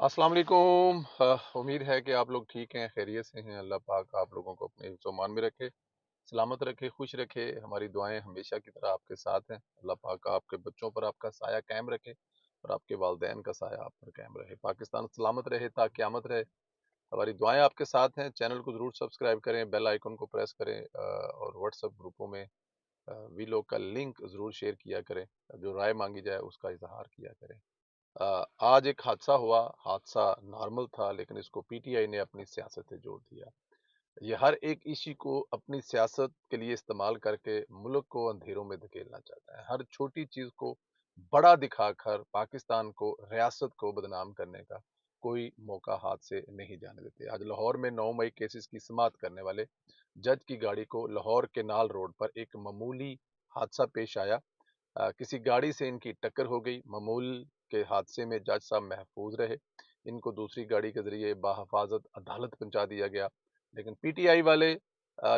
अस्सलाम वालेकुम। उम्मीद है कि आप लोग ठीक हैं, खैरियत से हैं। अल्लाह पाक आप लोगों को अपने हिफ्ज़-ओ-अमान में रखे, सलामत रखे, खुश रखे। हमारी दुआएं हमेशा की तरह आपके साथ हैं। अल्लाह पाक आपके बच्चों पर आपका साया कायम रखे और आपके वालिदैन का साया आप पर कायम रहे। पाकिस्तान सलामत रहे ता क़यामत रहे। हमारी दुआएं आपके साथ हैं। चैनल को ज़रूर सब्सक्राइब करें, बेल आइकन को प्रेस करें और व्हाट्सएप ग्रुपों में वीलॉग का लिंक ज़रूर शेयर किया करें। जो राय मांगी जाए उसका इजहार किया करें। आज एक हादसा हुआ। हादसा नॉर्मल था लेकिन इसको पीटीआई ने अपनी सियासत से जोड़ दिया। ये हर एक इश्यू को अपनी सियासत के लिए इस्तेमाल करके मुल्क को अंधेरों में धकेलना चाहता है। हर छोटी चीज को बड़ा दिखाकर पाकिस्तान को, रियासत को बदनाम करने का कोई मौका हाथ से नहीं जाने देते। आज लाहौर में 9 मई केसेस की समाअत करने वाले जज की गाड़ी को लाहौर केनाल रोड पर एक मामूली हादसा पेश आया। किसी गाड़ी से इनकी टक्कर हो गई। मामूल के हादसे में जज साहब महफूज रहे। इनको दूसरी गाड़ी के जरिए बाहिफाजत अदालत पहुंचा दिया गया। लेकिन पीटीआई वाले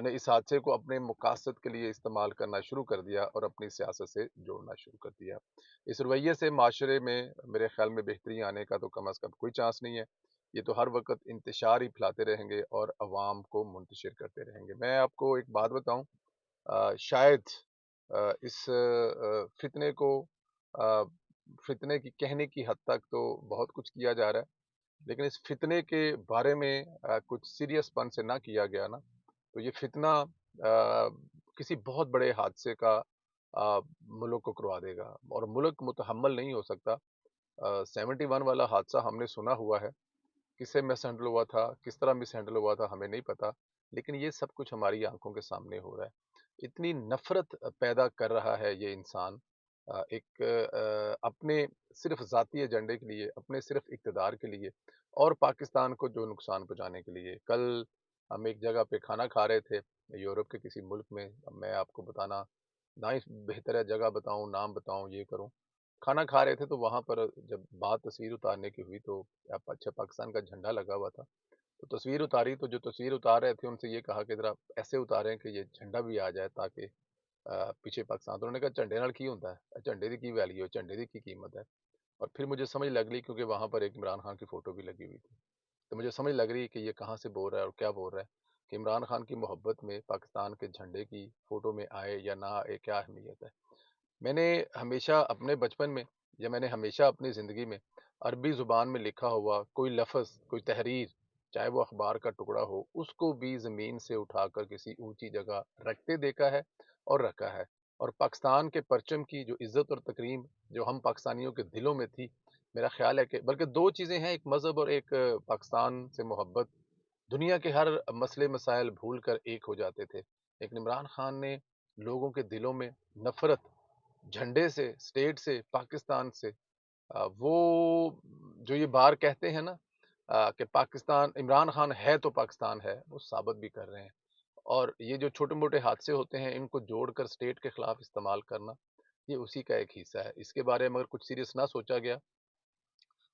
ने इस हादसे को अपने मकासद के लिए इस्तेमाल करना शुरू कर दिया और अपनी सियासत से जोड़ना शुरू कर दिया। इस रवैये से माशरे में मेरे ख्याल में बेहतरी आने का तो कम अज़ कम कोई चांस नहीं है। ये तो हर वक्त इंतशार ही फैलाते रहेंगे और अवाम को मुंतशिर करते रहेंगे। मैं आपको एक बात बताऊं, शायद इस फितने को अ, फितने की कहने की हद तक तो बहुत कुछ किया जा रहा है, लेकिन इस फितने के बारे में कुछ सीरियसपन से ना किया गया ना, तो ये फितना किसी बहुत बड़े हादसे का मुल्क को करवा देगा और मुल्क मुतहम्मल नहीं हो सकता। 71 वाला हादसा हमने सुना हुआ है। किससे मिस हैंडल हुआ था, किस तरह मिस हैंडल हुआ था हमें नहीं पता, लेकिन ये सब कुछ हमारी आंखों के सामने हो रहा है। इतनी नफरत पैदा कर रहा है ये इंसान एक अपने सिर्फ जाती एजेंडे के लिए, अपने सिर्फ इक़्तिदार के लिए और पाकिस्तान को जो नुकसान पहुंचाने के लिए। कल हम एक जगह पे खाना खा रहे थे यूरोप के किसी मुल्क में। अब मैं आपको बताना ना ही बेहतर है, जगह बताऊं, नाम बताऊं, ये करूं। खाना खा रहे थे तो वहां पर जब बात तस्वीर उतारने की हुई तो अच्छा पाकिस्तान का झंडा लगा हुआ था। तो तस्वीर उतारी तो जो तस्वीर उतार रहे थे उनसे ये कहा कि जरा ऐसे उतारें कि ये झंडा भी आ जाए ताकि पीछे पाकिस्तान। तो उन्होंने कहा झंडे नाल की होता है, झंडे की वैल्यू है, झंडे की कीमत है। और फिर मुझे समझ लग गई क्योंकि वहां पर एक इमरान खान की फोटो भी लगी हुई थी। तो मुझे समझ लग रही कि ये कहाँ से बोल रहा है और क्या बोल रहा है कि इमरान खान की मोहब्बत में पाकिस्तान के झंडे की फोटो में आए या ना आए क्या अहमियत है। मैंने हमेशा अपने बचपन में या मैंने हमेशा अपनी ज़िंदगी में अरबी ज़ुबान में लिखा हुआ कोई लफ्ज़, कोई तहरीर, चाहे वो अखबार का टुकड़ा हो, उसको भी ज़मीन से उठाकर किसी ऊंची जगह रखते देखा है और रखा है। और पाकिस्तान के परचम की जो इज़्ज़त और तकरीम जो हम पाकिस्तानियों के दिलों में थी, मेरा ख्याल है कि बल्कि दो चीज़ें हैं, एक मज़हब और एक पाकिस्तान से मोहब्बत। दुनिया के हर मसले मसाइल भूल कर एक हो जाते थे, लेकिन इमरान खान ने लोगों के दिलों में नफरत, झंडे से, स्टेट से, पाकिस्तान से, वो जो ये बार कहते हैं ना कि पाकिस्तान, इमरान खान है तो पाकिस्तान है, वो साबित भी कर रहे हैं। और ये जो छोटे मोटे हादसे होते हैं इनको जोड़कर स्टेट के खिलाफ इस्तेमाल करना, ये उसी का एक हिस्सा है। इसके बारे में अगर कुछ सीरियस ना सोचा गया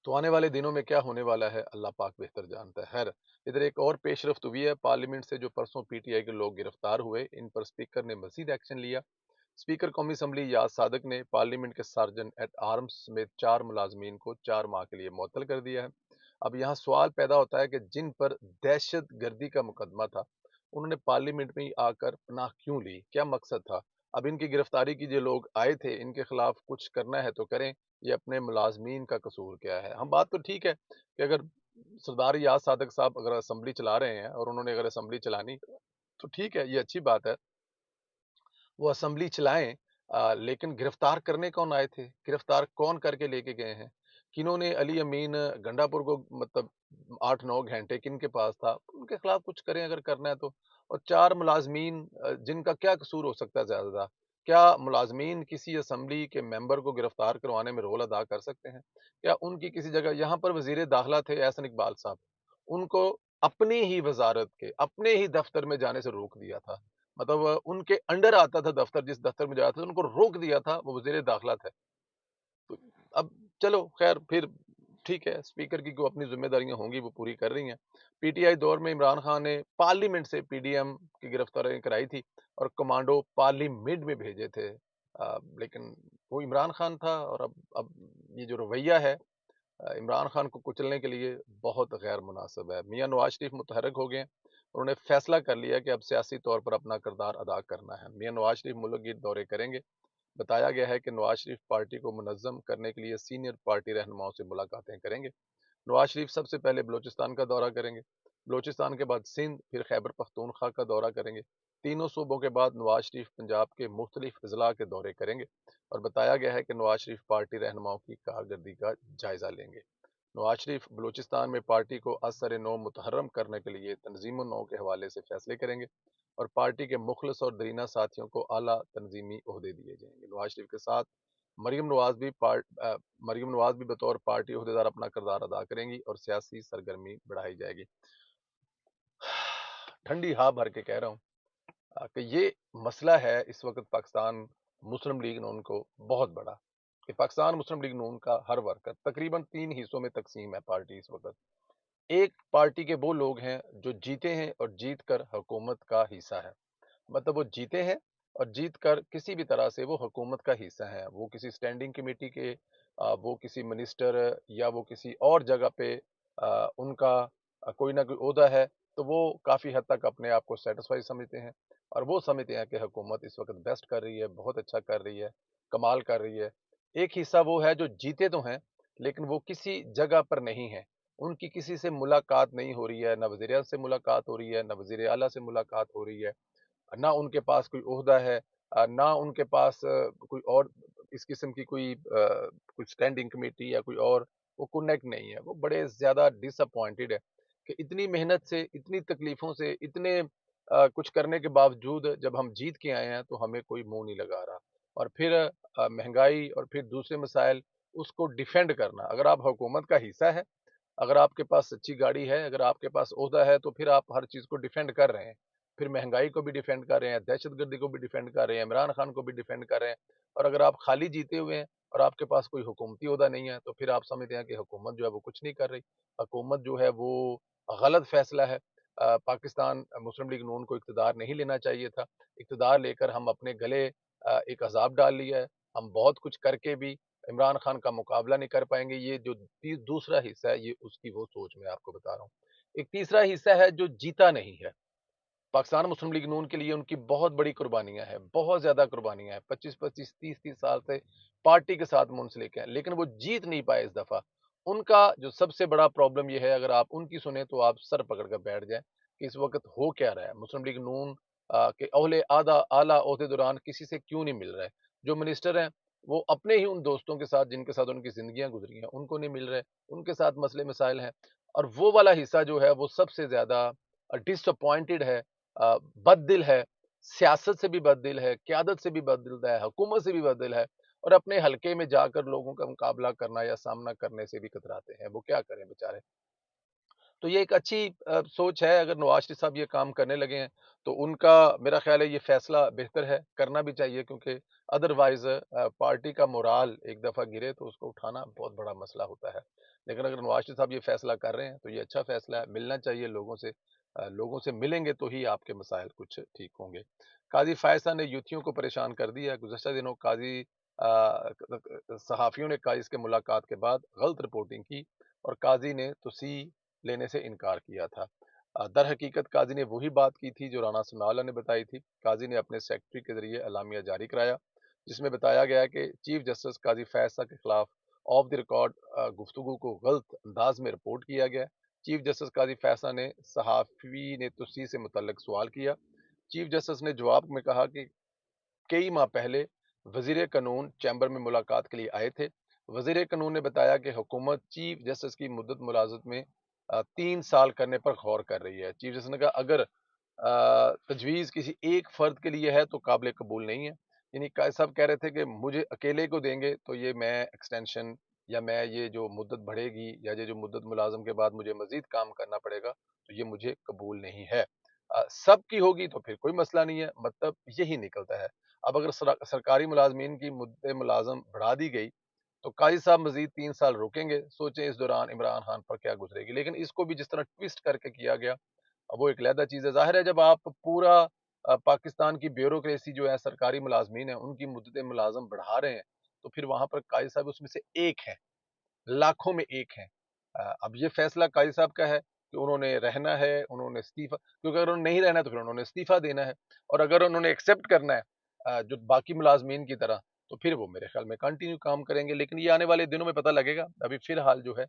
तो आने वाले दिनों में क्या होने वाला है अल्लाह पाक बेहतर जानता है। खैर, इधर एक और पेशरफ्त हुई है पार्लियामेंट से। जो परसों पीटीआई के लोग गिरफ्तार हुए, इन पर स्पीकर ने मजीद एक्शन लिया। स्पीकर कौमी असम्बली याद सादक ने पार्लियामेंट के सार्जन एट आर्म्स समेत 4 मुलाजमीन को 4 माह के लिए मुअत्तल कर दिया है। अब यहाँ सवाल पैदा होता है कि जिन पर दहशत गर्दी का मुकदमा था, उन्होंने पार्लियामेंट में ही आकर पनाह क्यों ली, क्या मकसद था। अब इनकी गिरफ्तारी की जो लोग आए थे, इनके खिलाफ कुछ करना है तो करें, ये अपने मुलाजमीन का कसूर क्या है। हम बात तो ठीक है कि अगर सरदार याद सादक साहब अगर असम्बली चला रहे हैं और उन्होंने अगर असम्बली चलानी तो ठीक है, ये अच्छी बात है, वो असेंबली चलाएं। लेकिन गिरफ्तार करने कौन आए थे, गिरफ्तार कौन करके लेके गए हैं, किन्होंने अली अमीन गंडापुर को मतलब 8-9 घंटे किन के पास था, उनके खिलाफ कुछ करें अगर करना है तो। और 4 मुलाजमीन जिनका क्या कसूर हो सकता है, ज्यादा क्या मुलाजमीन किसी असेंबली के मेंबर को गिरफ्तार करवाने में रोल अदा कर सकते हैं। क्या उनकी किसी जगह, यहाँ पर वजीर दाखिला थे एहसन इकबाल साहब, उनको अपनी ही वजारत के अपने ही दफ्तर में जाने से रोक दिया था। मतलब उनके अंडर आता था दफ्तर, जिस दफ्तर में जाता था उनको रोक दिया था, वो वजीर दाखिला थे। तो अब चलो खैर फिर ठीक है, स्पीकर की को अपनी जिम्मेदारियां होंगी वो पूरी कर रही हैं। पीटीआई दौर में इमरान खान ने पार्लियामेंट से पीडीएम की गिरफ्तारी कराई थी और कमांडो पार्लियामेंट में भेजे थे। लेकिन वो इमरान खान था और अब ये जो रवैया है عمران خان کو کچلنے کے لیے بہت غیر مناسب ہے۔ میاں نواز شریف متحرک ہو گئے ہیں، انہوں نے فیصلہ کر لیا کہ اب سیاسی طور پر اپنا کردار ادا کرنا ہے۔ میاں نواز شریف ملک گیر دورے کریں گے۔ بتایا گیا ہے کہ نواز شریف پارٹی کو منظم کرنے کے لیے سینئر پارٹی رہنماؤں سے ملاقاتیں کریں گے۔ نواز شریف سب سے پہلے بلوچستان کا دورہ کریں گے، بلوچستان کے بعد سندھ، پھر خیبر پختونخوا کا دورہ کریں گے۔ تینوں صوبوں کے بعد نواز شریف پنجاب کے مختلف اضلاع کے دورے کریں گے، اور بتایا گیا ہے کہ نواز شریف پارٹی رہنماؤں کی کارکردگی کا جائزہ لیں گے۔ نواز شریف بلوچستان میں پارٹی کو اثر نو متحرم کرنے کے لیے تنظیم النو کے حوالے سے فیصلے کریں گے، اور پارٹی کے مخلص اور درینہ ساتھیوں کو اعلیٰ تنظیمی عہدے دیے جائیں گے۔ نواز شریف کے ساتھ مریم نواز بھی مریم نواز بھی بطور پارٹی عہدیدار اپنا کردار ادا کریں گی، اور سیاسی سرگرمی بڑھائی جائے گی۔ ٹھنڈی ہوا بھر کے کہہ رہا ہوں کہ یہ مسئلہ ہے اس وقت پاکستان مسلم لیگ نون کو بہت بڑا، کہ پاکستان مسلم لیگ نون کا ہر ورکر تقریباً 3 حصوں میں تقسیم ہے پارٹی اس وقت۔ ایک پارٹی کے وہ لوگ ہیں جو جیتے ہیں اور جیت کر حکومت کا حصہ ہے، مطلب وہ جیتے ہیں اور جیت کر کسی بھی طرح سے وہ حکومت کا حصہ ہیں، وہ کسی سٹینڈنگ کمیٹی کے، وہ کسی منسٹر یا وہ کسی اور جگہ پہ ان کا کوئی نہ کوئی عہدہ ہے، تو وہ کافی حد تک اپنے آپ کو سیٹسفائی سمجھتے ہیں، اور وہ سمجھتے ہیں کہ حکومت اس وقت بیسٹ کر رہی ہے، بہت اچھا کر رہی ہے، کمال کر رہی ہے۔ ایک حصہ وہ ہے جو جیتے تو ہیں لیکن وہ کسی جگہ پر نہیں ہیں، ان کی کسی سے ملاقات نہیں ہو رہی ہے، نہ وزیر اعظم سے ملاقات ہو رئی ہے، نہ وزیر اعلیٰ سے ملاقات ہو رہی ہے، نہ ان کے پاس کوئی عہدہ ہے، نہ ان کے پاس کوئی اور اس قسم کی کوئی سٹینڈنگ کمیٹی یا کوئی اور وہ کنیکٹ نہیں ہے۔ وہ بڑے زیادہ ڈس اپوائنٹڈ ہے کہ اتنی محنت سے، اتنی تکلیفوں سے، اتنے کچھ کرنے کے باوجود جب ہم جیت کے آئے ہیں تو ہمیں کوئی منہ نہیں لگا رہا، اور پھر مہنگائی اور پھر دوسرے مسائل، اس کو ڈیفینڈ کرنا۔ اگر آپ حکومت کا حصہ ہے، اگر آپ کے پاس سچی گاڑی ہے، اگر آپ کے پاس عہدہ ہے، تو پھر آپ ہر چیز کو ڈیفینڈ کر رہے ہیں، پھر مہنگائی کو بھی ڈیفینڈ کر رہے ہیں، دہشت گردی کو بھی ڈیفینڈ کر رہے ہیں، عمران خان کو بھی ڈیفینڈ کر رہے ہیں۔ اور اگر آپ خالی جیتے ہوئے ہیں اور آپ کے پاس کوئی حکومتی عہدہ نہیں ہے، تو پھر آپ سمجھتے ہیں کہ حکومت جو ہے وہ کچھ نہیں کر رہی، حکومت جو ہے وہ غلط فیصلہ ہے۔ پاکستان مسلم لیگ نون کو اقتدار نہیں لینا چاہیے تھا، اقتدار لے کر ہم اپنے گلے ایک عذاب ڈال لیا ہے، ہم بہت کچھ کر کے بھی عمران خان کا مقابلہ نہیں کر پائیں گے۔ یہ جو دوسرا حصہ ہے، یہ اس کی وہ سوچ میں آپ کو بتا رہا ہوں۔ ایک تیسرا حصہ ہے جو جیتا نہیں ہے۔ پاکستان مسلم لیگ نون کے لیے ان کی بہت بڑی قربانیاں ہیں، بہت زیادہ قربانیاں ہیں، 25 30 سال سے پارٹی کے ساتھ منسلک ہیں، لیکن وہ جیت نہیں پائے اس دفعہ۔ ان کا جو سب سے بڑا پرابلم یہ ہے، اگر آپ ان کی سنیں تو آپ سر پکڑ کر بیٹھ جائیں کہ اس وقت ہو کیا رہا ہے۔ مسلم لیگ نون کے اعلیٰ عہدے دوران کسی سے کیوں نہیں مل رہے؟ جو منسٹر ہیں وہ اپنے ہی ان دوستوں کے ساتھ جن کے ساتھ ان کی زندگیاں گزری ہیں ان کو نہیں مل رہے، ان کے ساتھ مسئلے مسائل ہیں، اور وہ والا حصہ جو ہے وہ سب سے زیادہ ڈس اپوائنٹڈ ہے، بد دل ہے، سیاست سے بھی بد دل ہے، قیادت سے بھی بد دل ہے، حکومت سے بھی بد دل ہے، اور اپنے حلقے میں جا کر لوگوں کا مقابلہ کرنا یا سامنا کرنے سے بھی کتراتے ہیں۔ وہ کیا کریں بیچارے؟ تو یہ ایک اچھی سوچ ہے، اگر نواز شریف صاحب یہ کام کرنے لگے ہیں تو ان کا میرا خیال ہے یہ فیصلہ بہتر ہے، کرنا بھی چاہیے، کیونکہ ادروائز پارٹی کا مورال ایک دفعہ گرے تو اس کو اٹھانا بہت بڑا مسئلہ ہوتا ہے۔ لیکن اگر نواز شریف صاحب یہ فیصلہ کر رہے ہیں تو یہ اچھا فیصلہ ہے، ملنا چاہیے لوگوں سے، لوگوں سے ملیں گے تو ہی آپ کے مسائل کچھ ٹھیک ہوں گے۔ قاضی فائز صاحب نے یوتھیوں کو پریشان کر دیا۔ گزشتہ دنوں قاضی صحافیوں نے قاضی کے ملاقات کے بعد غلط رپورٹنگ کی اور قاضی نے توسیع لینے سے انکار کیا تھا۔ در حقیقت قاضی نے وہی بات کی تھی جو رانا ثناء اللہ نے بتائی تھی۔ قاضی نے اپنے سیکرٹری کے ذریعے اعلامیہ جاری کرایا جس میں بتایا گیا کہ چیف جسٹس قاضی فیض صاحب کے خلاف آف دی ریکارڈ گفتگو کو غلط انداز میں رپورٹ کیا گیا۔ چیف جسٹس قاضی فیض صاحب نے صحافی نے توسیع سے متعلق سوال کیا۔ چیف جسٹس نے جواب میں کہا کہ کئی ماہ پہلے وزیر قانون چیمبر میں ملاقات کے لیے آئے تھے۔ وزیر قانون نے بتایا کہ حکومت چیف جسٹس کی مدت ملازمت میں 3 سال کرنے پر غور کر رہی ہے۔ چیف جسٹس نے کہا اگر تجویز کسی ایک فرد کے لیے ہے تو قابل قبول نہیں ہے۔ یعنی قاضی صاحب کہہ رہے تھے کہ مجھے اکیلے کو دیں گے تو یہ میں ایکسٹینشن یا میں یہ جو مدت بڑھے گی یا یہ جو مدت ملازم کے بعد مجھے مزید کام کرنا پڑے گا تو یہ مجھے قبول نہیں ہے۔ سب کی ہوگی تو پھر کوئی مسئلہ نہیں ہے، مطلب یہی نکلتا ہے۔ اب اگر سرکاری ملازمین کی مدت ملازم بڑھا دی گئی تو قاضی صاحب مزید 3 سال روکیں گے، سوچیں اس دوران عمران خان پر کیا گزرے گی۔ لیکن اس کو بھی جس طرح ٹویسٹ کر کے کیا گیا وہ ایک علیحدہ چیز ہے۔ ظاہر ہے جب آپ پورا پاکستان کی بیوروکریسی جو ہے سرکاری ملازمین ہیں ان کی مدت ملازم بڑھا رہے ہیں تو پھر وہاں پر قاضی صاحب اس میں سے ایک ہیں लाखों में एक हैं। अब ये फैसला काजी साहब का है कि उन्होंने रहना है, उन्होंने इस्तीफा, क्योंकि अगर उन्होंने नहीं रहना है तो फिर उन्होंने इस्तीफा देना है, और अगर उन्होंने एक्सेप्ट करना है जो बाकी मुलाजमीन की तरह, तो फिर वो मेरे ख्याल में कंटिन्यू काम करेंगे। लेकिन ये आने वाले दिनों में पता लगेगा। अभी फिलहाल जो है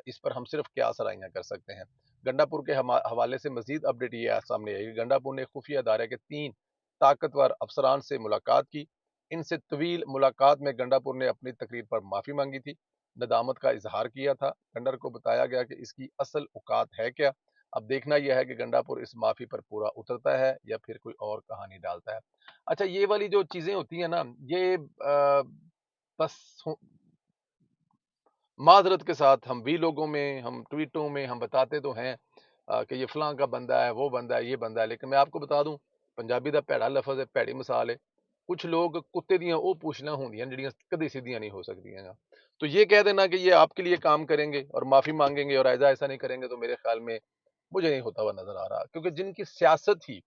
इस पर हम सिर्फ क्यास राइयां कर सकते हैं। गंडापुर के हवाले से मजीद अपडेट ये सामने आई कि गंडापुर ने खुफिया अदारे के 3 ताकतवर अफसरान से मुलाकात की। इनसे तवील मुलाकात में गंडापुर ने अपनी तकरीर पर माफी मांगी थी, नदामत का इजहार किया था। गंडर को बताया गया कि इसकी असल औकात है क्या। अब देखना यह है कि गंडापुर इस माफी पर पूरा उतरता है या फिर कोई और कहानी डालता है। अच्छा, ये वाली जो चीजें होती है ना, ये बस माजरत के साथ हम भी लोगों में, हम ट्वीटों में हम बताते तो हैं कि ये फलां का बंदा है, वो बंदा है, ये बंदा है, लेकिन मैं आपको बता दूं, पंजाबी ਦਾ ਭੈੜਾ ਲਫ਼ਜ਼ ਹੈ, ਭੈੜੀ ਮਿਸਾਲ ਹੈ। कुछ लोग कुत्ते दियां ਉਹ ਪੂਛਲਾਂ ਹੁੰਦੀਆਂ ਜਿਹੜੀਆਂ ਕਦੇ ਸਿੱਧੀਆਂ नहीं हो सकती। तो ये कह देना कि ये आपके लिए काम करेंगे और माफी मांगेंगे और ऐसा नहीं करेंगे, तो मेरे ख्याल में मुझे नहीं होता हुआ नजर आ रहा, क्योंकि जिनकी सियासत ही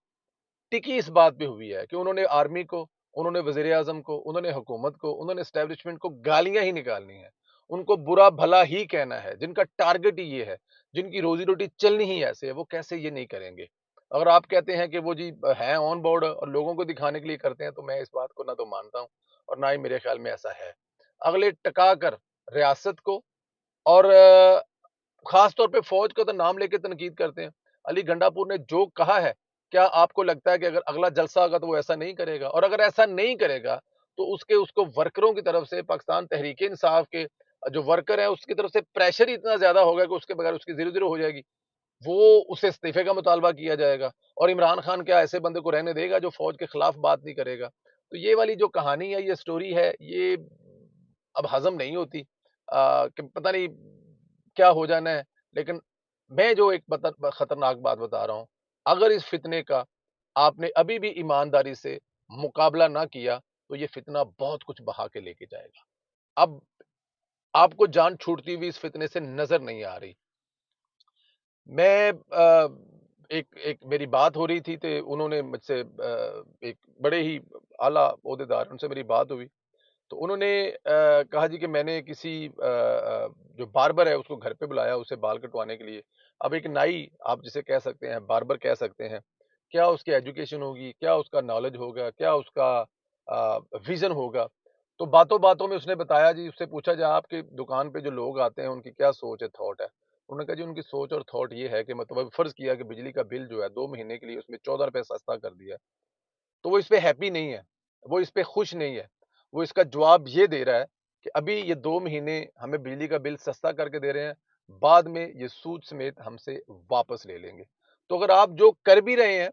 टिकी इस बात पे हुई है कि उन्होंने आर्मी को, उन्होंने वजीर आजम को, उन्होंने हुकूमत को, उन्होंने एस्टेब्लिशमेंट को गालियां ही निकालनी है, उनको बुरा भला ही कहना है, जिनका टारगेट ही ये है, जिनकी रोजी रोटी चलनी ही ऐसे है, वो कैसे ये नहीं करेंगे। अगर आप कहते हैं कि वो जी हैं ऑन बोर्ड और लोगों को दिखाने के लिए करते हैं, तो मैं इस बात को ना तो मानता हूं और ना ही मेरे ख्याल में ऐसा है। अगले टका कर रियासत को और खास तौर पे फौज का तो नाम लेके तनकीद करते हैं। अली गंडापुर ने जो कहा है, क्या आपको लगता है कि अगर अगला जलसा होगा तो वो ऐसा नहीं करेगा? और अगर ऐसा नहीं करेगा, तो उसको वर्करों की तरफ से, पाकिस्तान तहरीक इंसाफ के जो वर्कर हैं उसकी तरफ से प्रेशर ही इतना ज्यादा होगा कि उसके बगैर उसकी जीरो जीरो हो जाएगी। वो उससे इस्तीफे का मुतालबा किया जाएगा, और इमरान खान क्या ऐसे बंदे को रहने देगा जो फौज के खिलाफ बात नहीं करेगा? तो ये वाली जो कहानी है, ये स्टोरी है, ये अब हजम नहीं होती कि पता नहीं क्या हो जाना है। लेकिन मैं जो एक खतरनाक बात बता रहा हूं, अगर इस फितने का आपने अभी भी ईमानदारी से मुकाबला ना किया, तो ये फितना बहुत कुछ बहा के लेके जाएगा। अब आपको जान छूटती हुई इस फितने से नजर नहीं आ रही। मैं एक एक मेरी बात हो रही थी, तो उन्होंने मुझसे एक बड़े ही आला ओहदेदार, उनसे मेरी बात हुई, तो उन्होंने कहा जी कि मैंने किसी जो बार्बर है उसको घर पे बुलाया उसे बाल कटवाने के लिए। अब एक नाई आप जिसे कह सकते हैं, बार्बर कह सकते हैं, क्या उसकी एजुकेशन होगी, क्या उसका नॉलेज होगा, क्या उसका विजन होगा? तो बातों बातों में उसने बताया जी, उससे पूछा जाए आपकी दुकान पे जो लोग आते हैं उनकी क्या सोच है, थॉट है? उन्होंने कहा जी उनकी सोच और थॉट ये है कि मतलब फर्ज किया कि बिजली का बिल जो है 2 महीने के लिए उसमें 14 रुपए सस्ता कर दिया, तो वो इस पे हैप्पी नहीं है, वो इस पे खुश नहीं है। वो इसका जवाब ये दे रहा है कि अभी ये 2 महीने हमें बिजली का बिल सस्ता करके दे रहे हैं, बाद में ये सूद समेत हमसे वापस ले लेंगे। तो अगर आप जो कर भी रहे हैं,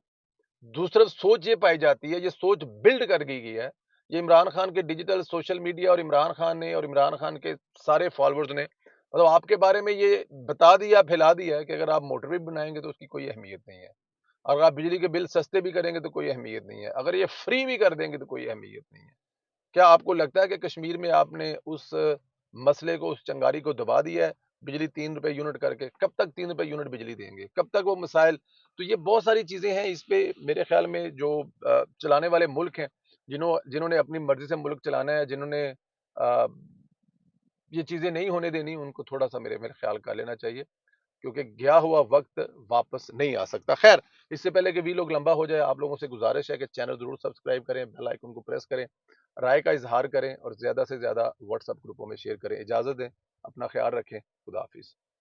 दूसरा सोच ये पाई जाती है, ये सोच बिल्ड कर गई है। ये इमरान खान के डिजिटल सोशल मीडिया और इमरान खान ने और इमरान खान के सारे फॉलोअर्स ने मतलब आपके बारे में ये बता दिया, फैला दिया है कि अगर आप मोटर भी बनाएंगे तो उसकी कोई अहमियत नहीं है। अगर आप बिजली के बिल सस्ते भी करेंगे तो कोई अहमियत नहीं है। अगर ये फ्री भी कर देंगे तो कोई अहमियत नहीं है। क्या आपको लगता है कि कश्मीर में आपने उस मसले को, उस चिंगारी को दबा दिया है, बिजली 3 रुपए यूनिट करके? कब तक 3 रुपए यूनिट बिजली देंगे? कब तक वो मसाइल? तो ये बहुत सारी चीजें हैं, इस पे मेरे ख्याल में जो चलाने वाले मुल्क हैं, जिन्होंने अपनी मर्जी से मुल्क चलाना है, जिन्होंने अ, ये चीजें नहीं होने देनी, उनको थोड़ा सा मेरे मेरे ख्याल कर लेना चाहिए, क्योंकि गया हुआ वक्त वापस नहीं आ सकता। खैर, इससे पहले कि वीलॉग लंबा हो जाए, आप लोगों से गुजारिश है कि चैनल जरूर सब्सक्राइब करें, बेल आइकन को प्रेस करें, राय का इजहार करें और ज्यादा से ज्यादा व्हाट्सएप ग्रुपों में शेयर करें। इजाजत दें, अपना ख्याल रखें, खुदा हाफिज।